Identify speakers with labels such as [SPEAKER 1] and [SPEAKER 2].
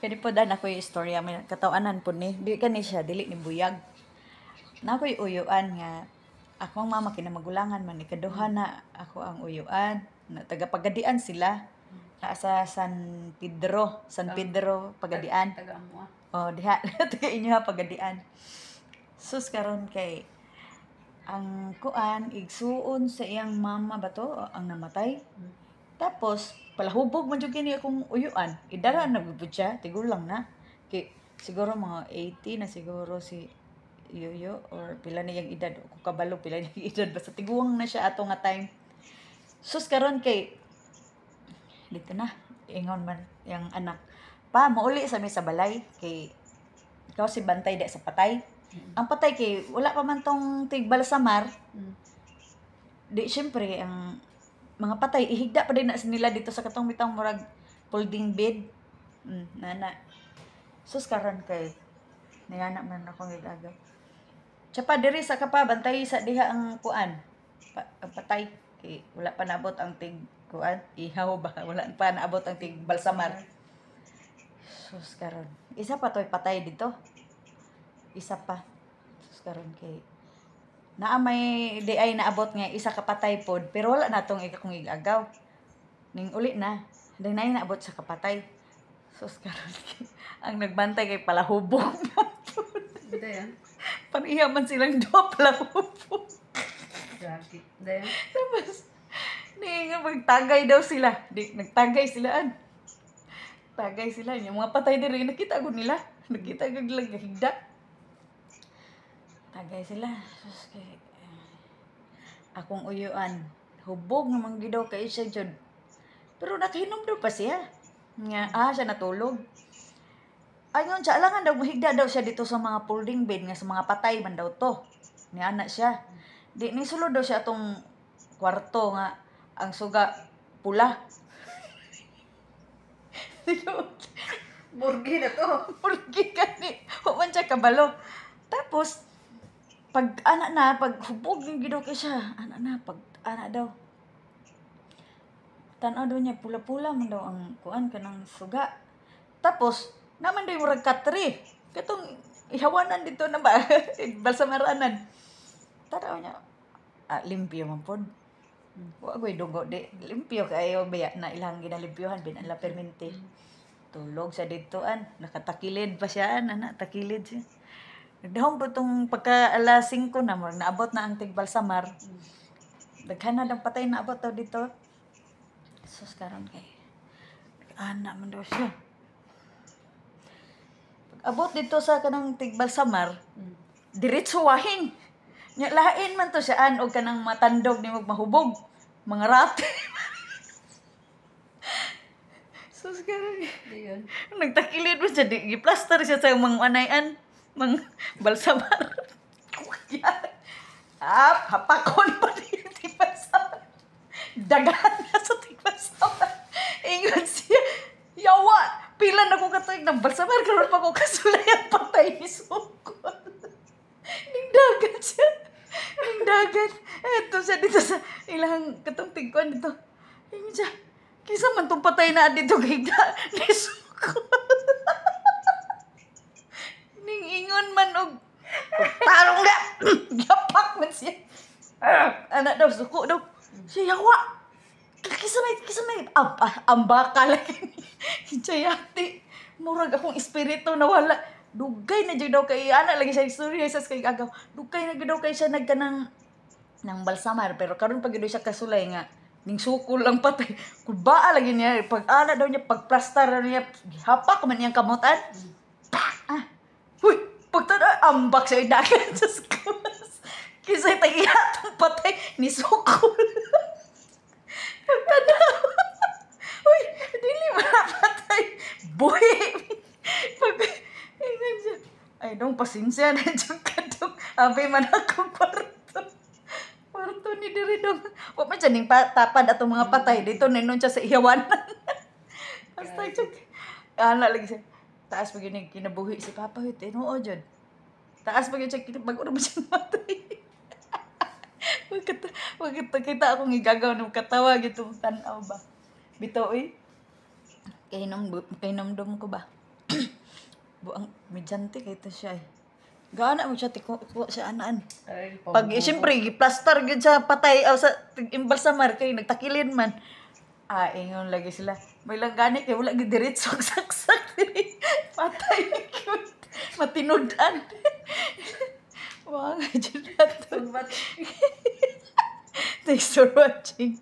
[SPEAKER 1] Kani po dan ako yung istorya may katawanan po ni di kani siya dili ni buyag. Na ako'y uyuan nga akong mama kinamagulangan man ikaduha na ako ang uyuan na taga-Pagadian sila. Naa sa San Pedro Pagadian.
[SPEAKER 2] Taga mo.
[SPEAKER 1] Oh, diha taga inyo ha Pagadian. Sus karon kay ang kuan igsuon sa iyang mama ba to ang namatay. Tapos palahubog man jud kini akong uyuan. Idara na gud siya, tigulang na. Kay siguro mga 80 na siguro si Yoyo or pila na yung edad ko kabalo pila na yung edad basta tiguang na siya ato nga time. Sus karon kay dito na ingon man yung anak. Pa mauli sa mi sa balay kay ikaw si bantay di sa patay. Ang patay kay wala pa man tong tigbalsamar. Di syempre ang mga patay ihigda pa din na nila dito sa katong bitang murag folding bed. Nana. Sus karon kay nayana man ako gigagaw. Tsapa diri sa kapabantay sa diha ang kuan. Ang patay kay wala pa naabot ang tig kuan ihaw ba wala pa naabot ang tig balsamar. Sus karon. Isa pa toy patay dito. Isa pa. Sus karon kay naa may di ay naabot nga isa ka patay pod pero wala na tong ikakong igagaw. Ning uli na. Dahil na naabot sa kapatay. Sus karon ang nagbantay kay palahubog.
[SPEAKER 2] Dayan.
[SPEAKER 1] Paniya man silang duwa palahubog.
[SPEAKER 2] Grabe. Dayan.
[SPEAKER 1] Tapos, nga magtagay daw sila. Nagtagay silaan. Tagay sila. Yung mga patay din nakita ko nila. Nakita ko nila higda. Tagay sila. Sus, kay, akong uyuan. Hubog namang gidaw kay siya dyan. Pero nakahinom daw pa siya. Nga, siya natulog. Ayun, siya alangan daw, mahigda daw siya dito sa mga folding bed nga sa mga patay man daw to. Ni anak siya. Di ni sulod daw siya atong kwarto nga ang suga pula.
[SPEAKER 2] Burgi na to.
[SPEAKER 1] Burgi kani. Human siya kabalo. Tapos pag anak na, pag hubog yung gidaw kay siya, anak na, pag anak daw. Tanaw daw niya, pula-pula man daw ang kuan kanang suga. Tapos, naman daw yung murag katri. Katong ihawanan dito na ba? Balsamaranan. Tanaw niya, limpyo man pod. Wagoy dugo di. Limpyo kayo baya na ilang ginalimpyohan binala permente. Tulog sa ditoan, nakatakilid pa siya, anak, takilid siya. Nagdahong po itong pagka alas 5 na, naabot na ang tigbalsamar. Daghan na lang patay naabot daw dito. Sus karon kay anak man daw siya. Abot dito sa kanang tigbalsamar, diretso wahing. Nya lain man to siya og kanang matandog ni magmahubog. Mga rate. Sus karon.
[SPEAKER 2] Dayan.
[SPEAKER 1] Nagtakilid mo siya, gi-plaster siya sa mga anayan, mga balsamar. Hapakon pa din yung tigbalsamar. Dagahan na sa tigbalsamar. Ingon siya, yawa, pila na ko katuig ng balsamar, karoon pa ko kasulay ang patay ni Sukol. Ningdagan siya. Ningdagan. Eto siya dito sa ilang katong tigkuan dito. Ingon siya, kisa man itong patay na dito gigda ni Sukol. Ning-ingon man og tarong nga. Yapak man siya. Anak daw, suko daw. Siya yawa. Kisa may ambaka lagi. Hitsayati. Murag akong espiritu na wala. Dugay na dyan daw kay anak lagi siya istorya sa kay agaw. Dugay na daw kay siya nagkanang ng balsamar pero karon pag siya kasulay nga ning sukol lang patay. Kulbaa lagi niya pag ana daw niya pagplastar niya hapak man niyang kamutan. Huy, pagtada ambak sa dagan sa skus. Kisay tayatong patay ni sukol. Pagtada. Uy, dili patay. Buhi. Pag ingon siya. Ay, dong pasensya na dyan ka dong. Abay man akong kwarto. Kwarto ni diri dong. Wa man siya ning tapad atong mga patay. Dito ninon siya sa ihawanan. Basta siya. Lagi siya. Taas pag yun kinabuhi si Papa. Tinuo dyan. Taas pag yun siya bago naman siya matay. Kita akong igagaw ng katawa. Gitong tanaw ba. Bito, Kainom dom ko ba? buang medyante kay to siya eh. Gaana mo siya tiko sa anaan.
[SPEAKER 2] Ay,
[SPEAKER 1] Pag siyempre giplaster gyud sa patay aw sa imbalsamar kay nagtakilin man. Ah, ingon lagi sila. May lang gani kay wala gid diretso saksak diri. Patay gyud. Matinud-an. Mga jud nato.
[SPEAKER 2] Pagbat.
[SPEAKER 1] Thanks for watching.